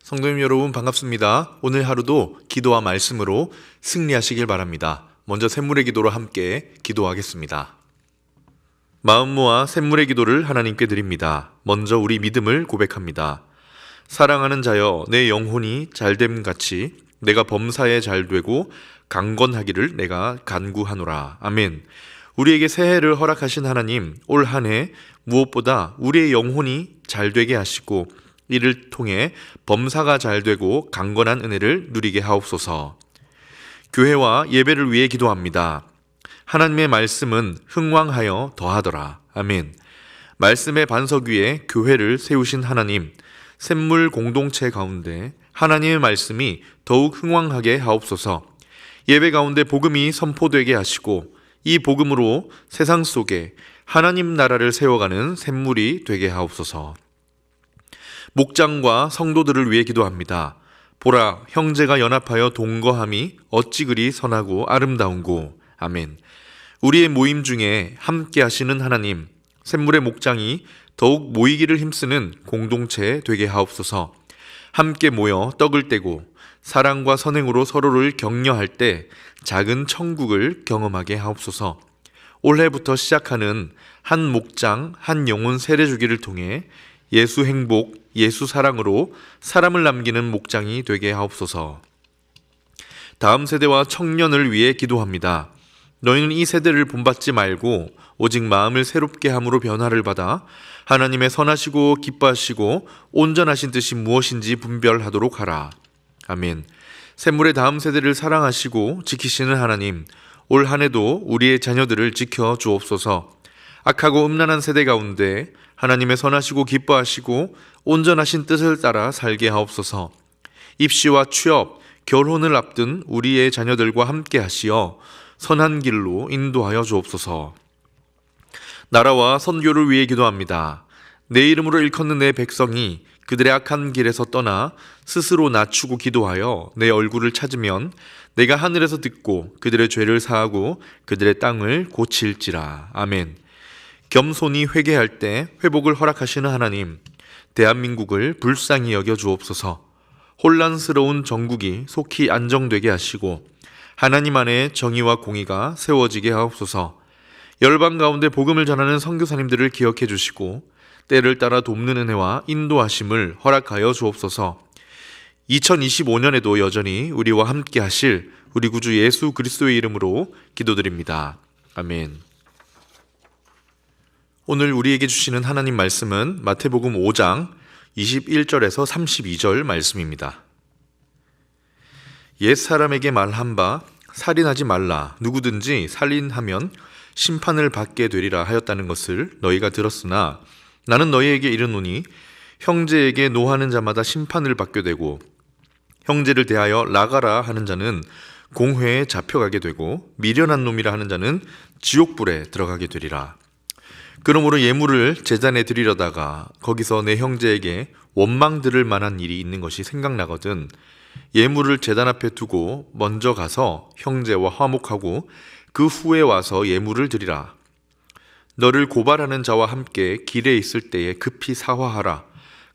성도님 여러분 반갑습니다. 오늘 하루도 기도와 말씀으로 승리하시길 바랍니다. 먼저 샘물의 기도로 함께 기도하겠습니다. 마음 모아 샘물의 기도를 하나님께 드립니다. 먼저 우리 믿음을 고백합니다. 사랑하는 자여, 내 영혼이 잘됨 같이 내가 범사에 잘되고 강건하기를 내가 간구하노라. 아멘. 우리에게 새해를 허락하신 하나님, 올 한 해 무엇보다 우리의 영혼이 잘되게 하시고 이를 통해 범사가 잘되고 강건한 은혜를 누리게 하옵소서. 교회와 예배를 위해 기도합니다. 하나님의 말씀은 흥왕하여 더하더라. 아멘. 말씀의 반석 위에 교회를 세우신 하나님, 샘물 공동체 가운데 하나님의 말씀이 더욱 흥왕하게 하옵소서. 예배 가운데 복음이 선포되게 하시고 이 복음으로 세상 속에 하나님 나라를 세워가는 샘물이 되게 하옵소서. 목장과 성도들을 위해 기도합니다. 보라, 형제가 연합하여 동거함이 어찌 그리 선하고 아름다운고. 아멘. 우리의 모임 중에 함께 하시는 하나님, 샘물의 목장이 더욱 모이기를 힘쓰는 공동체 되게 하옵소서. 함께 모여 떡을 떼고 사랑과 선행으로 서로를 격려할 때 작은 천국을 경험하게 하옵소서. 올해부터 시작하는 한 목장, 한 영혼 세례주기를 통해 예수 행복, 예수 사랑으로 사람을 남기는 목장이 되게 하옵소서. 다음 세대와 청년을 위해 기도합니다. 너희는 이 세대를 본받지 말고 오직 마음을 새롭게 함으로 변화를 받아 하나님의 선하시고 기뻐하시고 온전하신 뜻이 무엇인지 분별하도록 하라. 아멘. 샘물의 다음 세대를 사랑하시고 지키시는 하나님, 올 한 해도 우리의 자녀들을 지켜 주옵소서. 악하고 음란한 세대 가운데 하나님의 선하시고 기뻐하시고 온전하신 뜻을 따라 살게 하옵소서. 입시와 취업, 결혼을 앞둔 우리의 자녀들과 함께 하시어 선한 길로 인도하여 주옵소서. 나라와 선교를 위해 기도합니다. 내 이름으로 일컫는 내 백성이 그들의 악한 길에서 떠나 스스로 낮추고 기도하여 내 얼굴을 찾으면 내가 하늘에서 듣고 그들의 죄를 사하고 그들의 땅을 고칠지라. 아멘. 겸손히 회개할 때 회복을 허락하시는 하나님, 대한민국을 불쌍히 여겨 주옵소서. 혼란스러운 정국이 속히 안정되게 하시고 하나님 안에 정의와 공의가 세워지게 하옵소서. 열방 가운데 복음을 전하는 선교사님들을 기억해 주시고 때를 따라 돕는 은혜와 인도하심을 허락하여 주옵소서. 2025년에도 여전히 우리와 함께 하실 우리 구주 예수 그리스도의 이름으로 기도드립니다. 아멘. 오늘 우리에게 주시는 하나님 말씀은 마태복음 5장 21절에서 32절 말씀입니다. 옛사람에게 말한 바 살인하지 말라. 누구든지 살인하면 심판을 받게 되리라 하였다는 것을 너희가 들었으나 나는 너희에게 이르노니 형제에게 노하는 자마다 심판을 받게 되고 형제를 대하여 나가라 하는 자는 공회에 잡혀가게 되고 미련한 놈이라 하는 자는 지옥불에 들어가게 되리라. 그러므로 예물을 제단에 드리려다가 거기서 내 형제에게 원망 들을 만한 일이 있는 것이 생각나거든 예물을 제단 앞에 두고 먼저 가서 형제와 화목하고 그 후에 와서 예물을 드리라. 너를 고발하는 자와 함께 길에 있을 때에 급히 사화하라.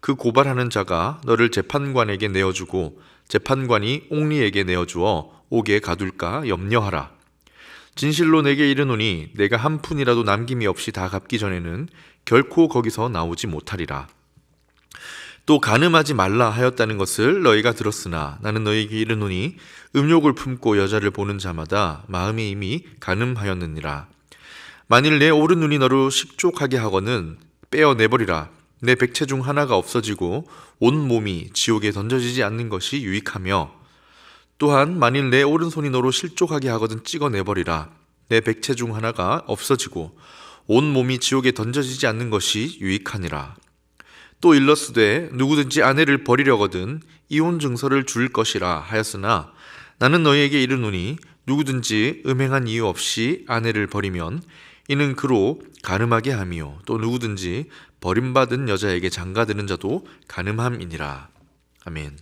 그 고발하는 자가 너를 재판관에게 내어주고 재판관이 옥리에게 내어주어 옥에 가둘까 염려하라. 진실로 내게 이르노니 내가 한 푼이라도 남김이 없이 다 갚기 전에는 결코 거기서 나오지 못하리라. 또 간음하지 말라 하였다는 것을 너희가 들었으나 나는 너희에게 이르노니 음욕을 품고 여자를 보는 자마다 마음이 이미 간음하였느니라. 만일 내 오른눈이 너를 식족하게 하거든 빼어내버리라. 내 백체 중 하나가 없어지고 온 몸이 지옥에 던져지지 않는 것이 유익하며 또한 만일 내 오른손이 너로 실족하게 하거든 찍어내버리라. 내 백체 중 하나가 없어지고 온 몸이 지옥에 던져지지 않는 것이 유익하니라. 또 일러스되 누구든지 아내를 버리려거든 이혼 증서를 줄 것이라 하였으나 나는 너희에게 이르노니 누구든지 음행한 이유 없이 아내를 버리면 이는 그로 간음하게 하며 또 누구든지 버림받은 여자에게 장가드는 자도 간음함이니라. 아멘.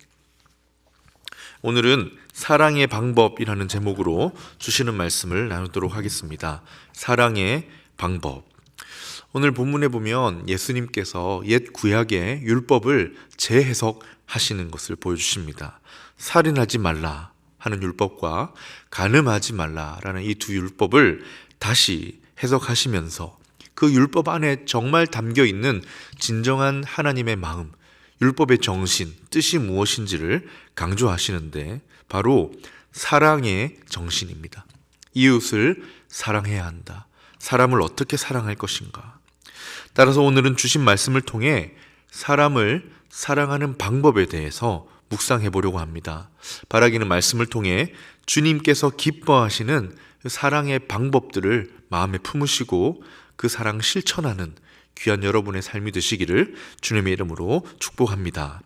오늘은 사랑의 방법이라는 제목으로 주시는 말씀을 나누도록 하겠습니다. 사랑의 방법. 오늘 본문에 보면 예수님께서 옛 구약의 율법을 재해석하시는 것을 보여주십니다. 살인하지 말라 하는 율법과 간음하지 말라라는 이 두 율법을 다시 해석하시면서 그 율법 안에 정말 담겨 있는 진정한 하나님의 마음, 율법의 정신, 뜻이 무엇인지를 강조하시는데 바로 사랑의 정신입니다. 이웃을 사랑해야 한다. 사람을 어떻게 사랑할 것인가. 따라서 오늘은 주신 말씀을 통해 사람을 사랑하는 방법에 대해서 묵상해 보려고 합니다. 바라기는 말씀을 통해 주님께서 기뻐하시는 사랑의 방법들을 마음에 품으시고 그 사랑 실천하는 귀한 여러분의 삶이 되시기를 주님의 이름으로 축복합니다.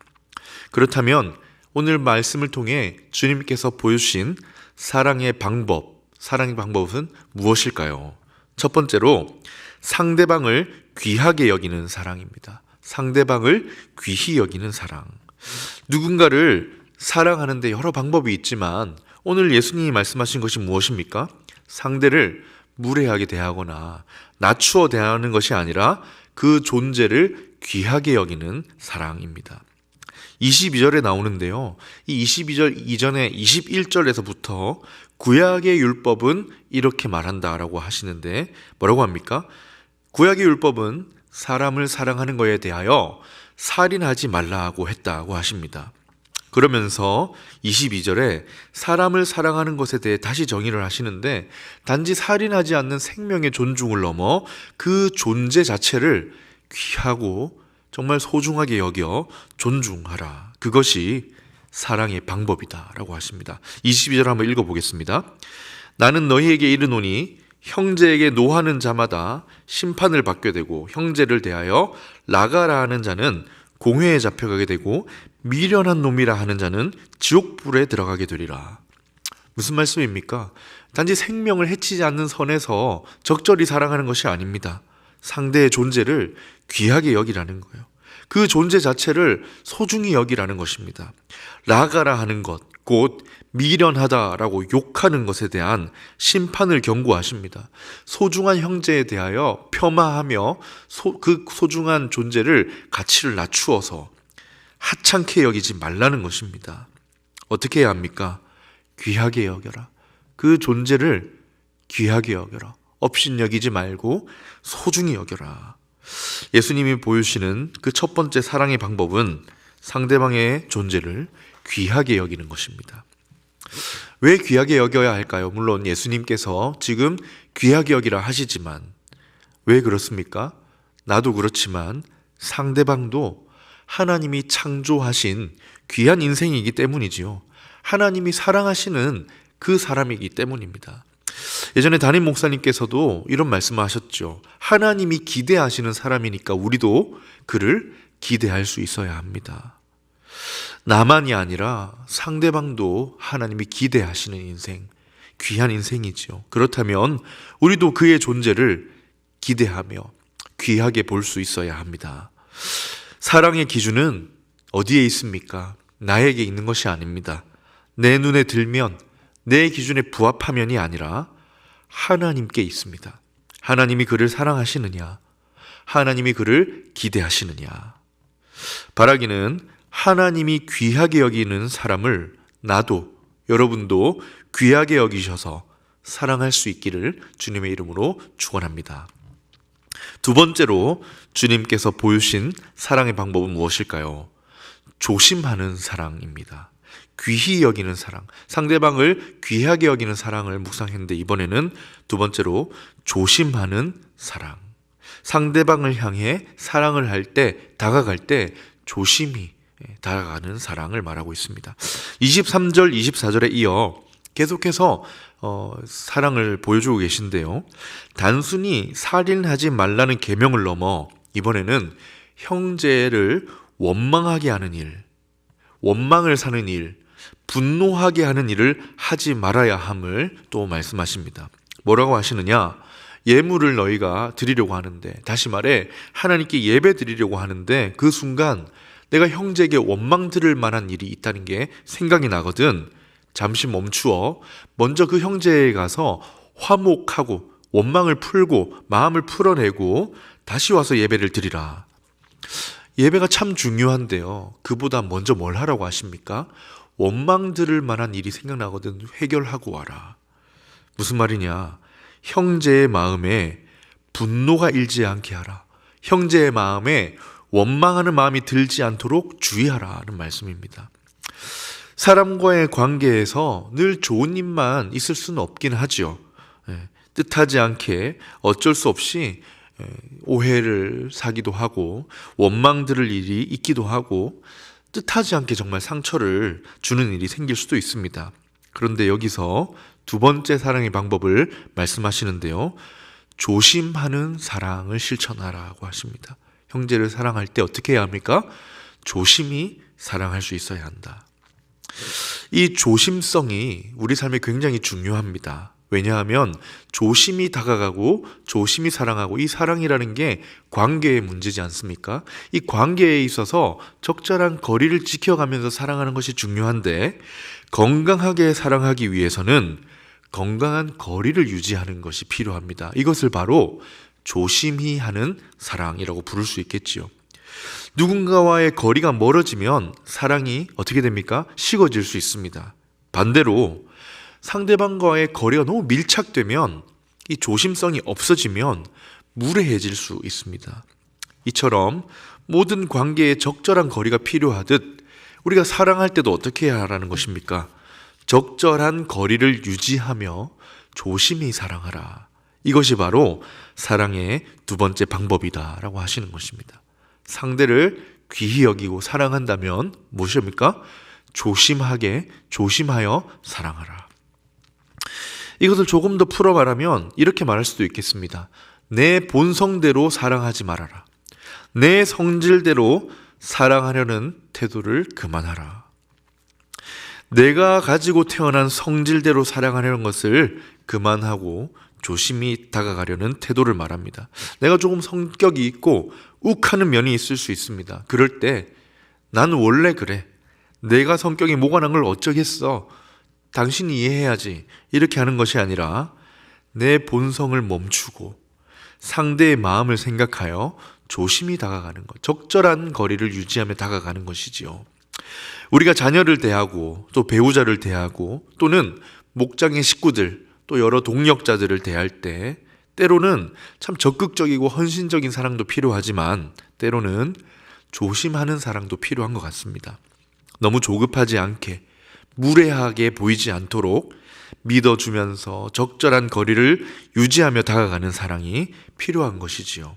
그렇다면 오늘 말씀을 통해 주님께서 보여주신 사랑의 방법은 무엇일까요? 첫 번째로 상대방을 귀하게 여기는 사랑입니다. 상대방을 귀히 여기는 사랑. 누군가를 사랑하는데 여러 방법이 있지만 오늘 예수님이 말씀하신 것이 무엇입니까? 상대를 무례하게 대하거나 낮추어 대하는 것이 아니라 그 존재를 귀하게 여기는 사랑입니다. 22절에 나오는데요. 이 22절 이전에 21절에서부터 구약의 율법은 이렇게 말한다라고 하시는데 뭐라고 합니까? 구약의 율법은 사람을 사랑하는 것에 대하여 살인하지 말라고 했다고 하십니다. 그러면서 22절에 사람을 사랑하는 것에 대해 다시 정의를 하시는데 단지 살인하지 않는 생명의 존중을 넘어 그 존재 자체를 귀하고 정말 소중하게 여겨 존중하라. 그것이 사랑의 방법이다라고 하십니다. 22절 한번 읽어보겠습니다. 나는 너희에게 이르노니 형제에게 노하는 자마다 심판을 받게 되고 형제를 대하여 나가라 하는 자는 공회에 잡혀가게 되고 미련한 놈이라 하는 자는 지옥불에 들어가게 되리라. 무슨 말씀입니까? 단지 생명을 해치지 않는 선에서 적절히 사랑하는 것이 아닙니다. 상대의 존재를 귀하게 여기라는 거예요. 그 존재 자체를 소중히 여기라는 것입니다. 나가라 하는 것, 곧 미련하다라고 욕하는 것에 대한 심판을 경고하십니다. 소중한 형제에 대하여 폄하하며 그 소중한 존재를 가치를 낮추어서 하찮게 여기지 말라는 것입니다. 어떻게 해야 합니까? 귀하게 여겨라. 그 존재를 귀하게 여겨라. 업신여기지 말고 소중히 여겨라. 예수님이 보여주시는 그 첫 번째 사랑의 방법은 상대방의 존재를 귀하게 여기는 것입니다. 왜 귀하게 여겨야 할까요? 물론 예수님께서 지금 귀하게 여기라 하시지만 왜 그렇습니까? 나도 그렇지만 상대방도 하나님이 창조하신 귀한 인생이기 때문이지요. 하나님이 사랑하시는 그 사람이기 때문입니다. 예전에 담임 목사님께서도 이런 말씀을 하셨죠. 하나님이 기대하시는 사람이니까 우리도 그를 기대할 수 있어야 합니다. 나만이 아니라 상대방도 하나님이 기대하시는 인생, 귀한 인생이죠. 그렇다면 우리도 그의 존재를 기대하며 귀하게 볼 수 있어야 합니다. 사랑의 기준은 어디에 있습니까? 나에게 있는 것이 아닙니다. 내 눈에 들면 내 기준에 부합하면이 아니라 하나님께 있습니다. 하나님이 그를 사랑하시느냐? 하나님이 그를 기대하시느냐? 바라기는 하나님이 귀하게 여기는 사람을 나도, 여러분도 귀하게 여기셔서 사랑할 수 있기를 주님의 이름으로 축원합니다. 두 번째로 주님께서 보여주신 사랑의 방법은 무엇일까요? 조심하는 사랑입니다. 귀히 여기는 사랑, 상대방을 귀하게 여기는 사랑을 묵상했는데 이번에는 두 번째로 조심하는 사랑. 상대방을 향해 사랑을 할 때, 다가갈 때 조심히 다가가는 사랑을 말하고 있습니다. 23절, 24절에 이어 계속해서 사랑을 보여주고 계신데요. 단순히 살인하지 말라는 계명을 넘어 이번에는 형제를 원망하게 하는 일, 원망을 사는 일, 분노하게 하는 일을 하지 말아야 함을 또 말씀하십니다. 뭐라고 하시느냐? 예물을 너희가 드리려고 하는데, 다시 말해 하나님께 예배 드리려고 하는데 그 순간 내가 형제에게 원망 들을 만한 일이 있다는 게 생각이 나거든. 잠시 멈추어 먼저 그 형제에 가서 화목하고 원망을 풀고 마음을 풀어내고 다시 와서 예배를 드리라. 예배가 참 중요한데요. 그보다 먼저 뭘 하라고 하십니까? 원망 들을 만한 일이 생각나거든 해결하고 와라. 무슨 말이냐? 형제의 마음에 분노가 일지 않게 하라. 형제의 마음에 원망하는 마음이 들지 않도록 주의하라는 말씀입니다. 사람과의 관계에서 늘 좋은 일만 있을 수는 없긴 하죠. 뜻하지 않게 어쩔 수 없이 오해를 사기도 하고 원망 들을 일이 있기도 하고 뜻하지 않게 정말 상처를 주는 일이 생길 수도 있습니다. 그런데 여기서 두 번째 사랑의 방법을 말씀하시는데요. 조심하는 사랑을 실천하라고 하십니다. 형제를 사랑할 때 어떻게 해야 합니까? 조심히 사랑할 수 있어야 한다. 이 조심성이 우리 삶에 굉장히 중요합니다. 왜냐하면 조심히 다가가고 조심히 사랑하고 이 사랑이라는 게 관계의 문제지 않습니까? 이 관계에 있어서 적절한 거리를 지켜가면서 사랑하는 것이 중요한데 건강하게 사랑하기 위해서는 건강한 거리를 유지하는 것이 필요합니다. 이것을 바로 조심히 하는 사랑이라고 부를 수 있겠지요. 누군가와의 거리가 멀어지면 사랑이 어떻게 됩니까? 식어질 수 있습니다. 반대로 상대방과의 거리가 너무 밀착되면 이 조심성이 없어지면 무례해질 수 있습니다. 이처럼 모든 관계에 적절한 거리가 필요하듯 우리가 사랑할 때도 어떻게 해야 하라는 것입니까? 적절한 거리를 유지하며 조심히 사랑하라. 이것이 바로 사랑의 두 번째 방법이다라고 하시는 것입니다. 상대를 귀히 여기고 사랑한다면 무엇입니까? 조심하여 사랑하라. 이것을 조금 더 풀어 말하면 이렇게 말할 수도 있겠습니다. 내 본성대로 사랑하지 말아라. 내 성질대로 사랑하려는 태도를 그만하라. 내가 가지고 태어난 성질대로 사랑하려는 것을 그만하고 조심히 다가가려는 태도를 말합니다. 내가 조금 성격이 있고 욱하는 면이 있을 수 있습니다. 그럴 때 난 원래 그래. 내가 성격이 모관한 걸 어쩌겠어. 당신이 이해해야지. 이렇게 하는 것이 아니라 내 본성을 멈추고 상대의 마음을 생각하여 조심히 다가가는 것, 적절한 거리를 유지하며 다가가는 것이지요. 우리가 자녀를 대하고 또 배우자를 대하고 또는 목장의 식구들 또 여러 동력자들을 대할 때 때로는 참 적극적이고 헌신적인 사랑도 필요하지만 때로는 조심하는 사랑도 필요한 것 같습니다. 너무 조급하지 않게 무례하게 보이지 않도록 믿어주면서 적절한 거리를 유지하며 다가가는 사랑이 필요한 것이지요.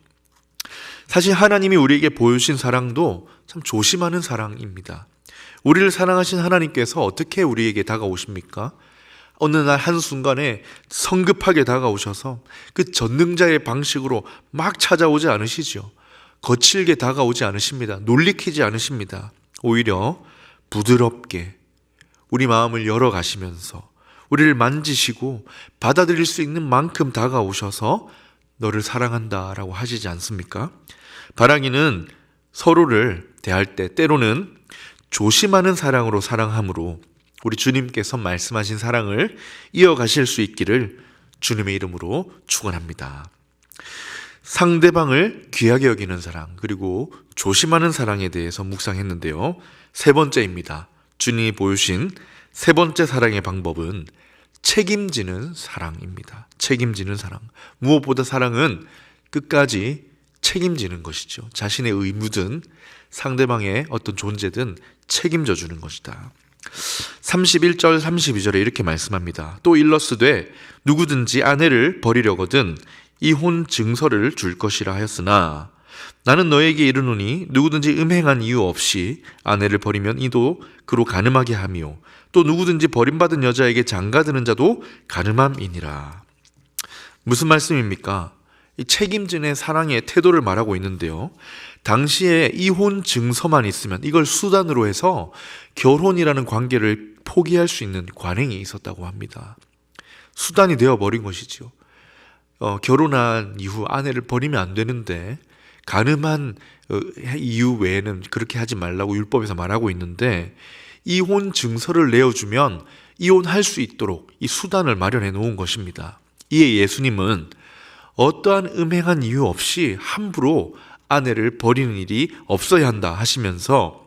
사실 하나님이 우리에게 보여주신 사랑도 참 조심하는 사랑입니다. 우리를 사랑하신 하나님께서 어떻게 우리에게 다가오십니까? 어느 날 한순간에 성급하게 다가오셔서 그 전능자의 방식으로 막 찾아오지 않으시죠. 거칠게 다가오지 않으십니다. 놀리키지 않으십니다. 오히려 부드럽게 우리 마음을 열어가시면서 우리를 만지시고 받아들일 수 있는 만큼 다가오셔서 너를 사랑한다라고 하시지 않습니까? 바라기는 서로를 대할 때 때로는 조심하는 사랑으로 사랑함으로 우리 주님께서 말씀하신 사랑을 이어가실 수 있기를 주님의 이름으로 축원합니다. 상대방을 귀하게 여기는 사랑 그리고 조심하는 사랑에 대해서 묵상했는데요. 세 번째입니다. 주님이 보여주신 세 번째 사랑의 방법은 책임지는 사랑입니다. 책임지는 사랑. 무엇보다 사랑은 끝까지 책임지는 것이죠. 자신의 의무든 상대방의 어떤 존재든 책임져 주는 것이다. 31절 32절에 이렇게 말씀합니다. 또 일러스되 누구든지 아내를 버리려거든 이혼 증서를 줄 것이라 하였으나 나는 너에게 이르노니 누구든지 음행한 이유 없이 아내를 버리면 이도 그로 간음하게 하며 또 누구든지 버림받은 여자에게 장가드는 자도 간음함이니라. 무슨 말씀입니까? 이 책임지는 사랑의 태도를 말하고 있는데요. 당시에 이혼 증서만 있으면 이걸 수단으로 해서 결혼이라는 관계를 포기할 수 있는 관행이 있었다고 합니다. 수단이 되어버린 것이죠. 결혼한 이후 아내를 버리면 안 되는데 간음한 이유 외에는 그렇게 하지 말라고 율법에서 말하고 있는데 이혼 증서를 내어주면 이혼할 수 있도록 이 수단을 마련해 놓은 것입니다. 이에 예수님은 어떠한 음행한 이유 없이 함부로 아내를 버리는 일이 없어야 한다 하시면서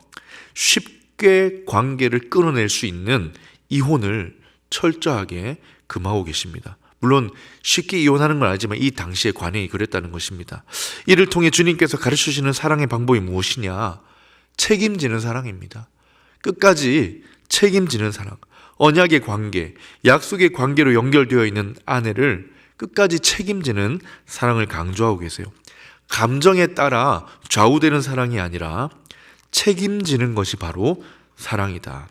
쉽게 관계를 끊어낼 수 있는 이혼을 철저하게 금하고 계십니다. 물론 쉽게 이혼하는 건 알지만 이 당시의 관행이 그랬다는 것입니다. 이를 통해 주님께서 가르쳐주시는 사랑의 방법이 무엇이냐? 책임지는 사랑입니다. 끝까지 책임지는 사랑, 언약의 관계, 약속의 관계로 연결되어 있는 아내를 끝까지 책임지는 사랑을 강조하고 계세요. 감정에 따라 좌우되는 사랑이 아니라 책임지는 것이 바로 사랑이다.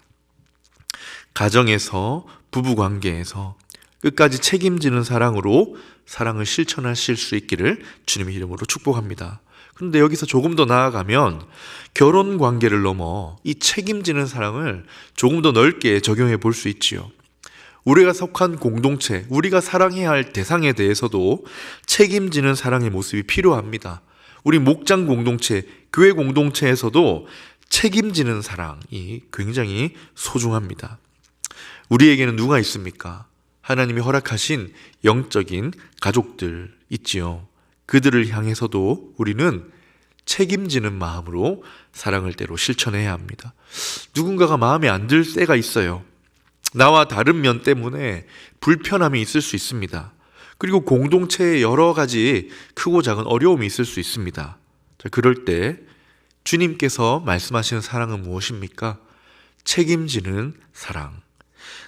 가정에서, 부부관계에서 끝까지 책임지는 사랑으로 사랑을 실천하실 수 있기를 주님의 이름으로 축복합니다. 그런데 여기서 조금 더 나아가면 결혼 관계를 넘어 이 책임지는 사랑을 조금 더 넓게 적용해 볼 수 있지요. 우리가 속한 공동체, 우리가 사랑해야 할 대상에 대해서도 책임지는 사랑의 모습이 필요합니다. 우리 목장 공동체, 교회 공동체에서도 책임지는 사랑이 굉장히 소중합니다. 우리에게는 누가 있습니까? 하나님이 허락하신 영적인 가족들 있지요. 그들을 향해서도 우리는 책임지는 마음으로 사랑을 때로 실천해야 합니다. 누군가가 마음에 안 들 때가 있어요. 나와 다른 면 때문에 불편함이 있을 수 있습니다. 그리고 공동체에 여러 가지 크고 작은 어려움이 있을 수 있습니다. 자, 그럴 때 주님께서 말씀하시는 사랑은 무엇입니까? 책임지는 사랑.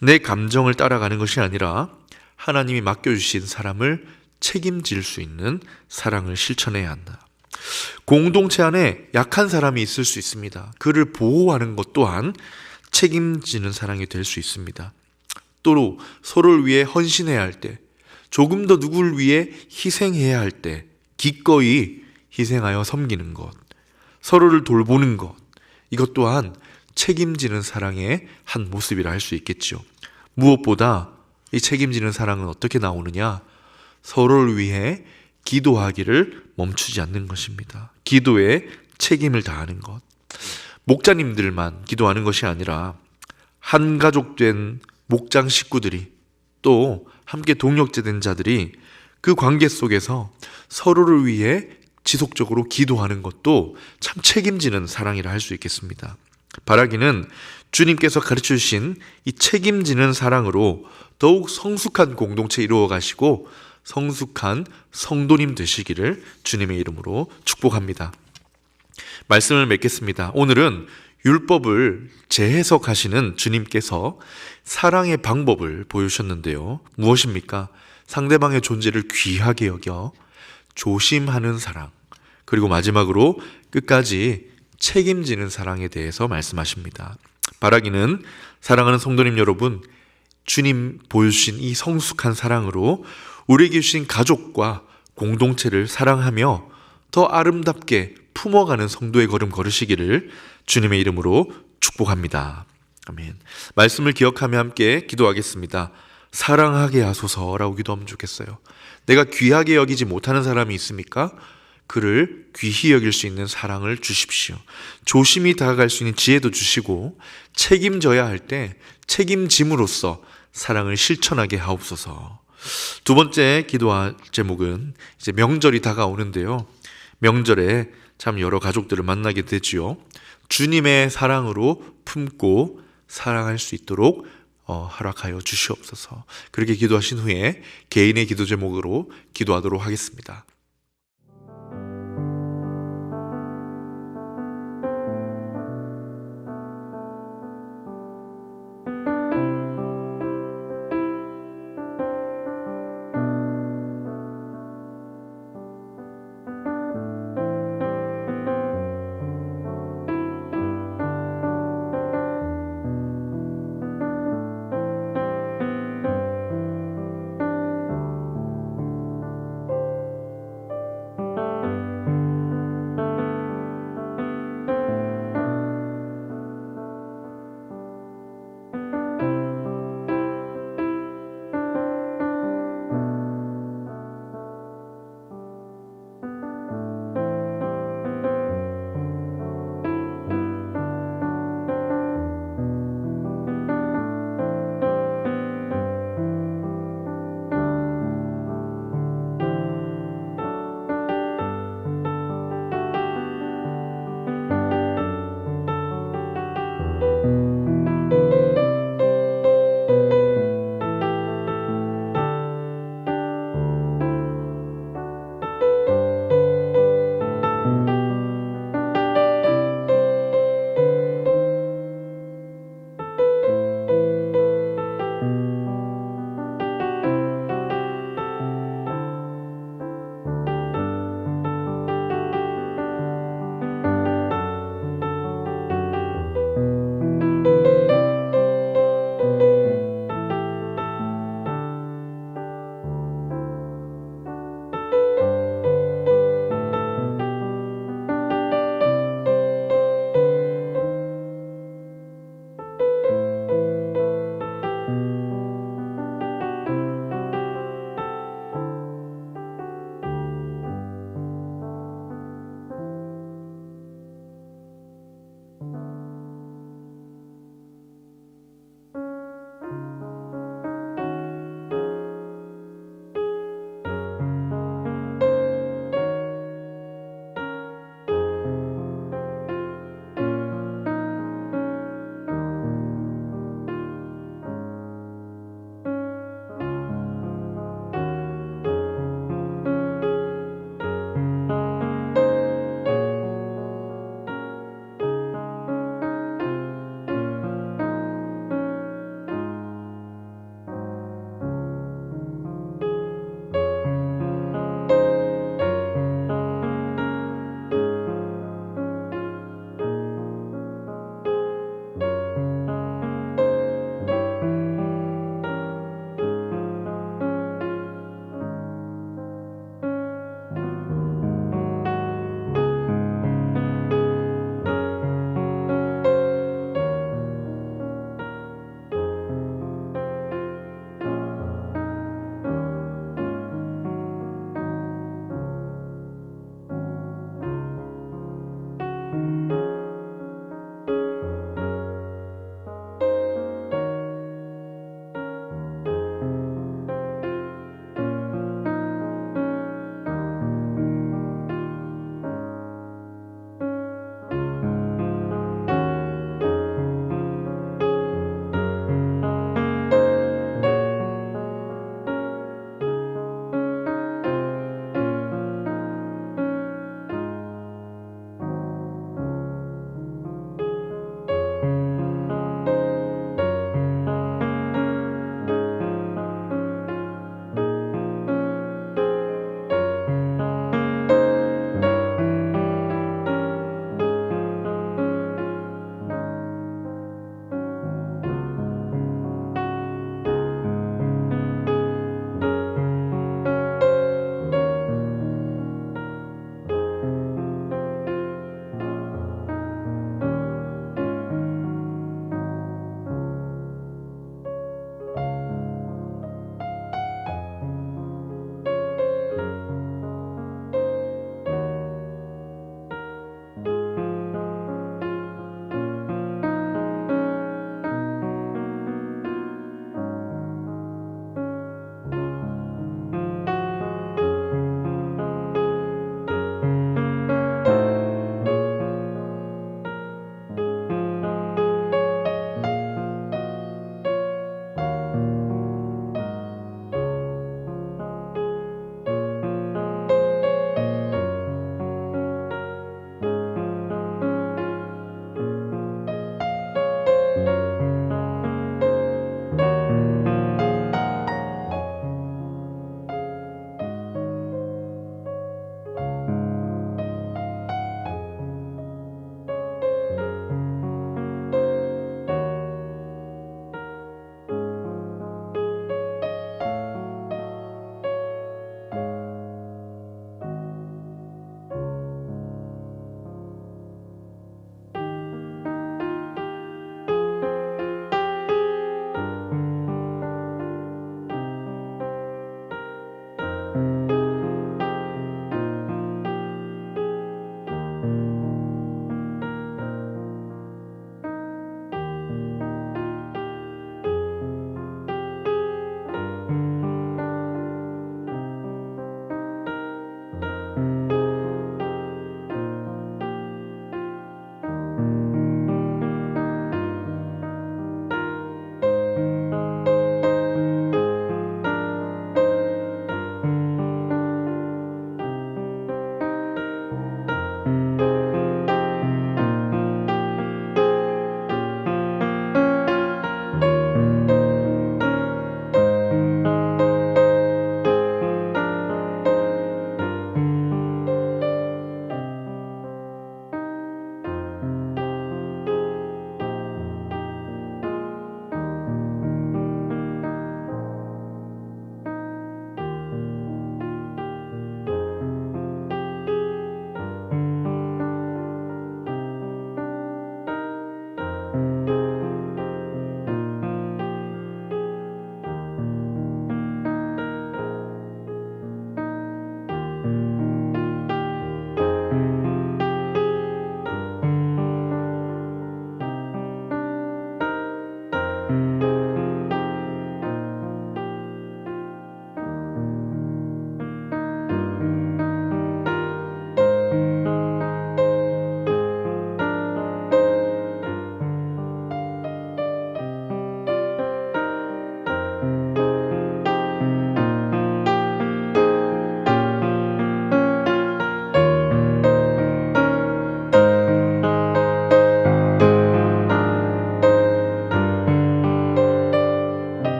내 감정을 따라가는 것이 아니라 하나님이 맡겨주신 사람을 책임질 수 있는 사랑을 실천해야 한다. 공동체 안에 약한 사람이 있을 수 있습니다. 그를 보호하는 것 또한 책임지는 사랑이 될 수 있습니다. 또 서로를 위해 헌신해야 할 때, 조금 더 누구를 위해 희생해야 할 때 기꺼이 희생하여 섬기는 것, 서로를 돌보는 것, 이것 또한 책임지는 사랑의 한 모습이라 할 수 있겠죠. 무엇보다 이 책임지는 사랑은 어떻게 나오느냐? 서로를 위해 기도하기를 멈추지 않는 것입니다. 기도에 책임을 다하는 것. 목자님들만 기도하는 것이 아니라 한 가족 된 목장 식구들이 또 함께 동역자된 자들이 그 관계 속에서 서로를 위해 지속적으로 기도하는 것도 참 책임지는 사랑이라 할 수 있겠습니다. 바라기는 주님께서 가르쳐 주신 이 책임지는 사랑으로 더욱 성숙한 공동체 이루어 가시고 성숙한 성도님 되시기를 주님의 이름으로 축복합니다. 말씀을 맺겠습니다. 오늘은 율법을 재해석하시는 주님께서 사랑의 방법을 보여주셨는데요. 무엇입니까? 상대방의 존재를 귀하게 여겨 조심하는 사랑, 그리고 마지막으로 끝까지 책임지는 사랑에 대해서 말씀하십니다. 바라기는 사랑하는 성도님 여러분, 주님 보여주신 이 성숙한 사랑으로 우리에게 주신 가족과 공동체를 사랑하며 더 아름답게 품어가는 성도의 걸음 걸으시기를 주님의 이름으로 축복합니다. 아멘. 말씀을 기억하며 함께 기도하겠습니다. 사랑하게 하소서라고 기도하면 좋겠어요. 내가 귀하게 여기지 못하는 사람이 있습니까? 그를 귀히 여길 수 있는 사랑을 주십시오. 조심히 다가갈 수 있는 지혜도 주시고 책임져야 할 때 책임짐으로써 사랑을 실천하게 하옵소서. 두 번째 기도할 제목은 이제 명절이 다가오는데요. 명절에 참 여러 가족들을 만나게 되지요. 주님의 사랑으로 품고 사랑할 수 있도록 허락하여 주시옵소서. 그렇게 기도하신 후에 개인의 기도 제목으로 기도하도록 하겠습니다.